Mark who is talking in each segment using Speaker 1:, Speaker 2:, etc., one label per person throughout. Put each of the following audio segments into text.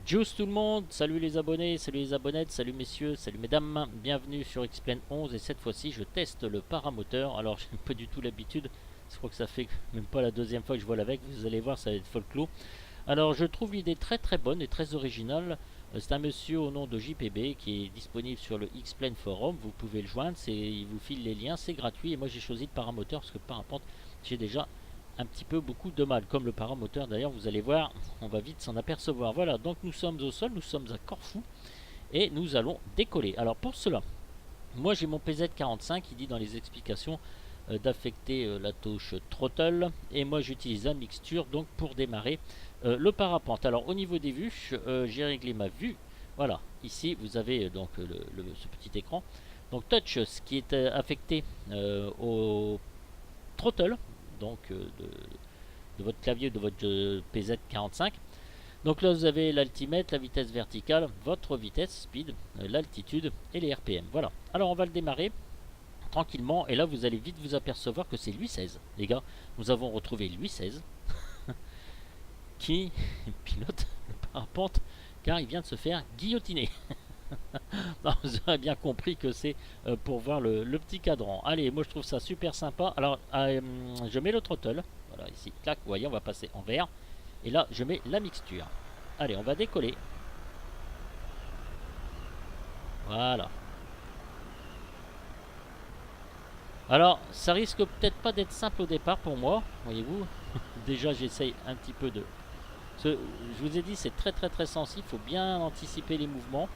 Speaker 1: Juice tout le monde, salut les abonnés, salut les abonnettes, salut messieurs, salut mesdames, bienvenue sur X-Plane 11 et cette fois-ci je teste le paramoteur. Alors j'ai pas du tout l'habitude, je crois que ça fait même pas la deuxième fois que je vole avec, vous allez voir ça va être folklore. Alors je trouve l'idée très bonne et très originale. C'est un monsieur au nom de JPB qui est disponible sur le X-Plane Forum, vous pouvez le joindre, il vous file les liens, c'est gratuit et moi j'ai choisi le paramoteur parce que parapente j'ai déjà un petit peu beaucoup de mal, comme le paramoteur d'ailleurs, vous allez voir, on va vite s'en apercevoir. Voilà, donc nous sommes au sol, nous sommes à Corfou et nous allons décoller. Alors pour cela, moi j'ai mon PZ45 qui dit dans les explications d'affecter la touche throttle et moi j'utilise la mixture donc pour démarrer le parapente. Alors au niveau des vues, j'ai réglé ma vue. Voilà, ici vous avez donc ce petit écran. Donc touch, ce qui est affecté au throttle, donc de votre clavier, de votre PZ45. Donc là vous avez l'altimètre, la vitesse verticale, votre vitesse, speed, l'altitude et les RPM. Voilà. Alors on va le démarrer tranquillement et là vous allez vite vous apercevoir que c'est Louis XVI. Les gars, nous avons retrouvé Louis XVI qui pilote le parapente car il vient de se faire guillotiner. Non, vous avez bien compris que c'est pour voir le petit cadran. Allez, moi je trouve ça super sympa. Alors je mets le throttle. Voilà, ici, clac, vous voyez, on va passer en vert. Et là, je mets la mixture. Allez, on va décoller. Voilà. Alors, ça risque peut-être pas d'être simple au départ pour moi, voyez-vous. Déjà, j'essaye un petit peu de... Je vous ai dit, c'est très sensible. Il faut bien anticiper les mouvements.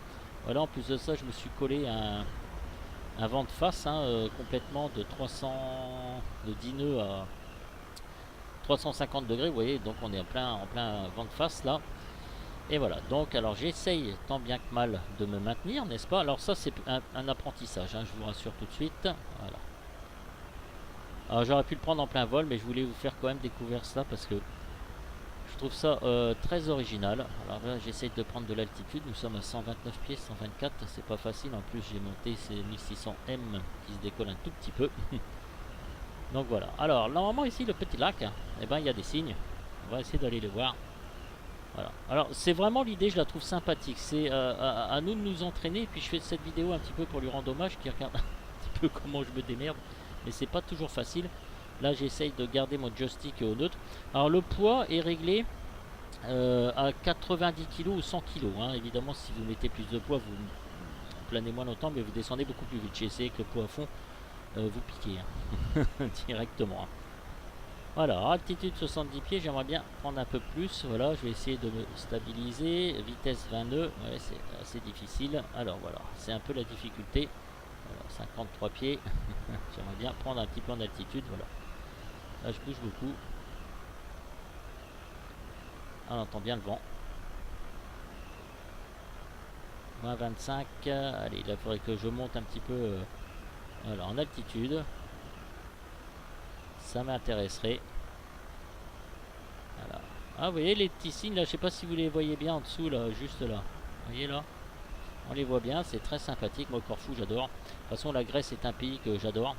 Speaker 1: Voilà, en plus de ça, je me suis collé un vent de face complètement de 300... de 10 nœuds à 350 degrés, vous voyez, donc on est en plein vent de face là. Et voilà, donc alors j'essaye tant bien que mal de me maintenir, n'est-ce pas? Alors ça c'est un apprentissage, je vous rassure tout de suite. Voilà. Alors j'aurais pu le prendre en plein vol, mais je voulais vous faire quand même découvrir ça parce que je trouve ça très original. Alors là j'essaye de prendre de l'altitude, nous sommes à 129 pieds, 124, c'est pas facile. En plus j'ai monté ces 1600M qui se décolle un tout petit peu. Donc voilà, alors normalement ici le petit lac, eh ben, il y a des signes, on va essayer d'aller les voir. Voilà. Alors c'est vraiment l'idée, je la trouve sympathique, c'est à nous de nous entraîner, et puis je fais cette vidéo un petit peu pour lui rendre hommage, qui regarde un petit peu comment je me démerde, mais c'est pas toujours facile. Là j'essaye de garder mon joystick au neutre. Alors le poids est réglé à 90 kg ou 100 kg, évidemment si vous mettez plus de poids vous planez moins longtemps, mais vous descendez beaucoup plus vite. J'ai essayé avec le poids à fond, vous piquez directement. Voilà, altitude 70 pieds, j'aimerais bien prendre un peu plus. Voilà, je vais essayer de me stabiliser. Vitesse 20 nœuds, ouais, c'est assez difficile. Alors voilà, c'est un peu la difficulté. Voilà, 53 pieds. J'aimerais bien prendre un petit peu en altitude. Voilà, là je bouge beaucoup. Ah, on entend bien le vent. Moins 25. Allez, là il faudrait que je monte un petit peu voilà, en altitude. Ça m'intéresserait. Voilà. Ah, vous voyez les petits signes là, je sais pas si vous les voyez bien en dessous là, juste là. Vous voyez là, on les voit bien, c'est très sympathique. Moi Corfou j'adore. De toute façon la Grèce est un pays que j'adore.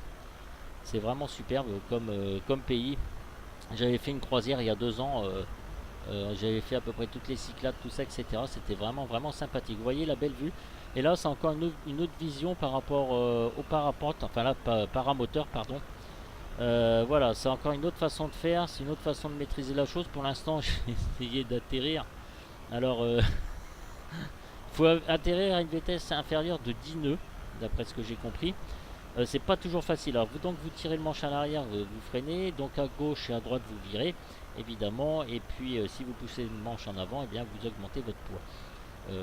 Speaker 1: C'est vraiment superbe comme pays. J'avais fait une croisière il y a 2 ans. J'avais fait à peu près toutes les Cyclades, tout ça, etc. C'était vraiment sympathique. Vous voyez la belle vue. Et là c'est encore une autre vision par rapport au parapente, enfin là paramoteur pardon. Voilà, c'est encore une autre façon de faire, c'est une autre façon de maîtriser la chose. Pour l'instant, j'ai essayé d'atterrir. Alors, il faut atterrir à une vitesse inférieure de 10 nœuds, d'après ce que j'ai compris. C'est pas toujours facile. Alors, donc vous tirez le manche à l'arrière, vous freinez. Donc à gauche et à droite, vous virez, évidemment. Et puis, si vous poussez le manche en avant, et bien vous augmentez votre poids.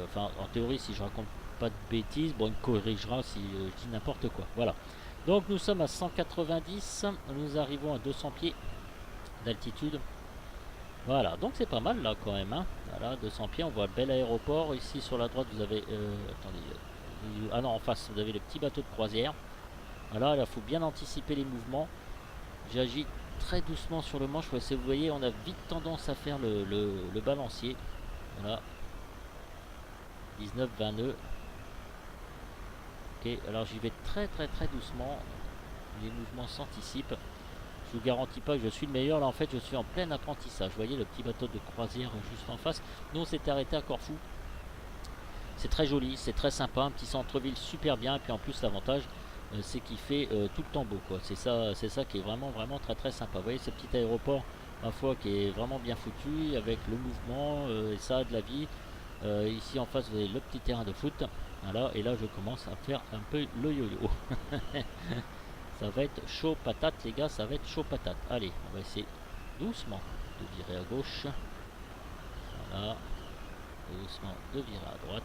Speaker 1: Enfin, en théorie, si je raconte pas de bêtises, bon, il me corrigera si je dis n'importe quoi. Voilà. Donc nous sommes à 190, nous arrivons à 200 pieds d'altitude. Voilà, donc c'est pas mal là quand même. Voilà, 200 pieds, on voit le bel aéroport. Ici sur la droite, vous avez... attendez, ah non, en face, vous avez les petits bateaux de croisière. Voilà, là, il faut bien anticiper les mouvements. J'agis très doucement sur le manche. Si vous voyez, on a vite tendance à faire le balancier. Voilà. 19-20 nœuds. Ok, alors j'y vais très doucement. Les mouvements s'anticipent. Je vous garantis pas que je suis le meilleur. Là en fait je suis en plein apprentissage. Vous voyez le petit bateau de croisière juste en face. Nous on s'est arrêté à Corfou. C'est très joli, c'est très sympa, un petit centre-ville super bien. Et puis en plus l'avantage c'est qu'il fait tout le temps beau quoi. C'est ça qui est vraiment vraiment très très sympa. Vous voyez ce petit aéroport ma foi qui est vraiment bien foutu avec le mouvement et ça a de la vie. Ici en face vous avez le petit terrain de foot. Voilà, et là je commence à faire un peu le yo-yo. Ça va être chaud patate les gars, ça va être chaud patate. Allez, on va essayer doucement de virer à gauche. Voilà, doucement de virer à droite.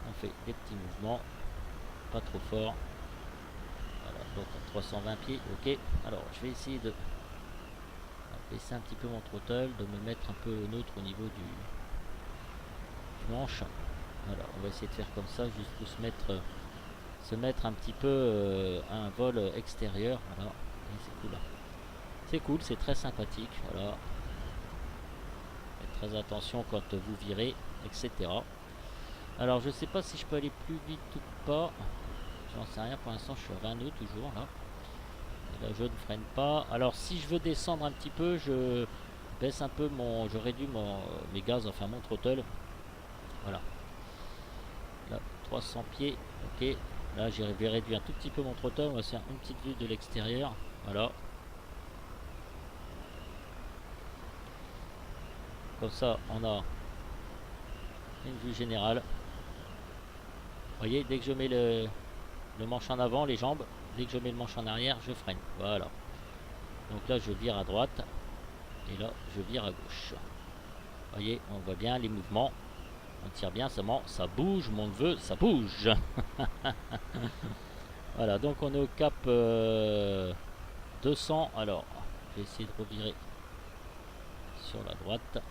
Speaker 1: On fait des petits mouvements, pas trop fort. Voilà, donc à 320 pieds, ok. Alors je vais essayer de baisser un petit peu mon throttle, de me mettre un peu neutre au niveau du manche. Voilà, on va essayer de faire comme ça, juste pour se mettre un petit peu à un vol extérieur. Voilà, c'est cool. C'est cool, c'est très sympathique. Voilà. Faites très attention quand vous virez, etc. Alors je sais pas si je peux aller plus vite ou pas. J'en sais rien, pour l'instant je suis à 20 nœuds toujours là. Et là je ne freine pas. Alors si je veux descendre un petit peu, je baisse un peu je réduis mes gaz, enfin mon throttle. Voilà. Là 300 pieds, ok. Là j'ai réduit un tout petit peu mon throttle. On va faire une petite vue de l'extérieur. Voilà. Comme ça on a une vue générale. Vous voyez, dès que je mets le manche en avant, les jambes, dès que je mets le manche en arrière, je freine. Voilà. Donc là, je vire à droite. Et là, je vire à gauche. Vous voyez, on voit bien les mouvements. On tire bien seulement. Ça bouge, mon neveu, ça bouge. Voilà, donc on est au cap 200. Alors, je vais essayer de revirer sur la droite.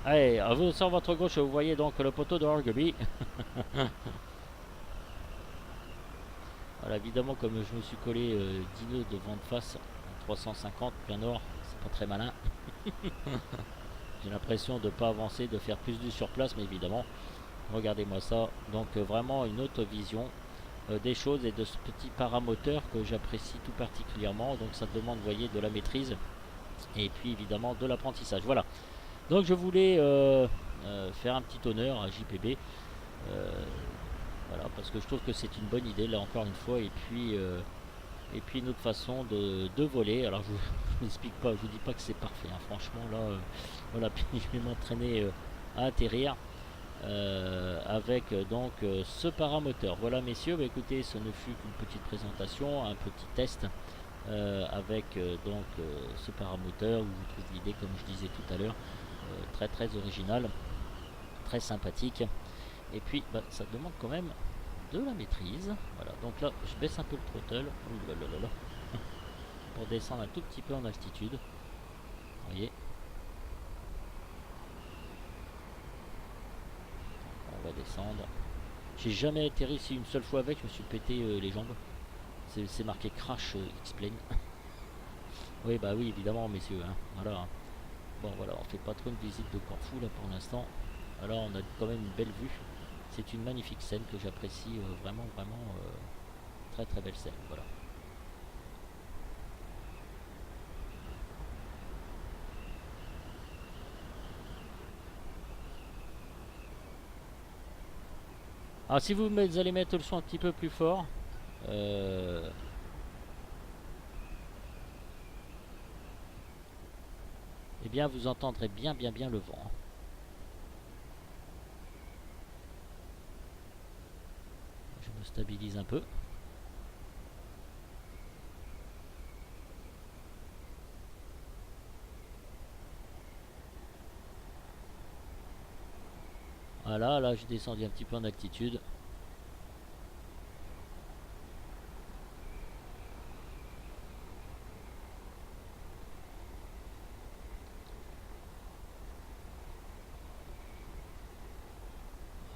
Speaker 1: Allez, à vous sur votre gauche, vous voyez donc le poteau de rugby. Voilà, évidemment, comme je me suis collé 10 nœuds de vent de face, 350 plein nord, c'est pas très malin. J'ai l'impression de ne pas avancer, de faire plus du sur place, mais évidemment, regardez-moi ça. Donc vraiment une autre vision des choses et de ce petit paramoteur que j'apprécie tout particulièrement. Donc ça demande, vous voyez, de la maîtrise et puis évidemment de l'apprentissage. Voilà. Donc je voulais faire un petit honneur à JPB. Voilà, parce que je trouve que c'est une bonne idée là encore une fois. Et puis une autre façon de voler. Alors je ne m'explique pas, je vous dis pas que c'est parfait, hein. Franchement là, voilà, puis je vais m'entraîner à atterrir avec donc ce paramoteur. Voilà messieurs, bah, écoutez, ce ne fut qu'une petite présentation, un petit test avec donc ce paramoteur où je trouve l'idée, comme je disais tout à l'heure, très très originale, très sympathique. Et puis bah, ça demande quand même de la maîtrise. Voilà, donc là je baisse un peu le throttle. Ouh là là là là. Pour descendre un tout petit peu en altitude. Vous voyez. On va descendre. J'ai jamais atterri ici une seule fois avec, je me suis pété les jambes. C'est marqué Crash X-Plane. Oui bah oui évidemment messieurs, hein. Voilà. Bon voilà, on fait pas trop une visite de Corfou là pour l'instant. Alors on a quand même une belle vue. C'est une magnifique scène que j'apprécie vraiment vraiment très très belle scène. Voilà. Alors si vous allez mettre le son un petit peu plus fort, eh bien vous entendrez bien le vent. Je me stabilise un peu. Voilà, là j'ai descendu un petit peu en altitude.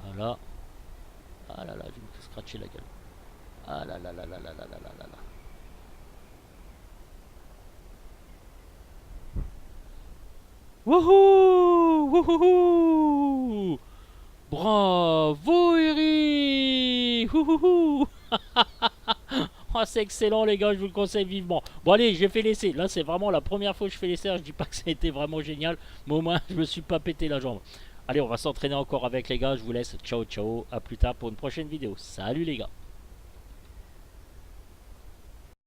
Speaker 1: Voilà. Ah là là, je me fais scratcher la gueule. Ah là là là là là là là là là là. Wouhou! Wouhou! Bravo Eric! Wouhou! Oh, c'est excellent les gars, je vous le conseille vivement. Bon allez, j'ai fait l'essai. Là, c'est vraiment la première fois que je fais l'essai. Je dis pas que ça a été vraiment génial, mais au moins, je me suis pas pété la jambe. Allez, on va s'entraîner encore avec les gars. Je vous laisse. Ciao, ciao. À plus tard pour une prochaine vidéo. Salut les gars.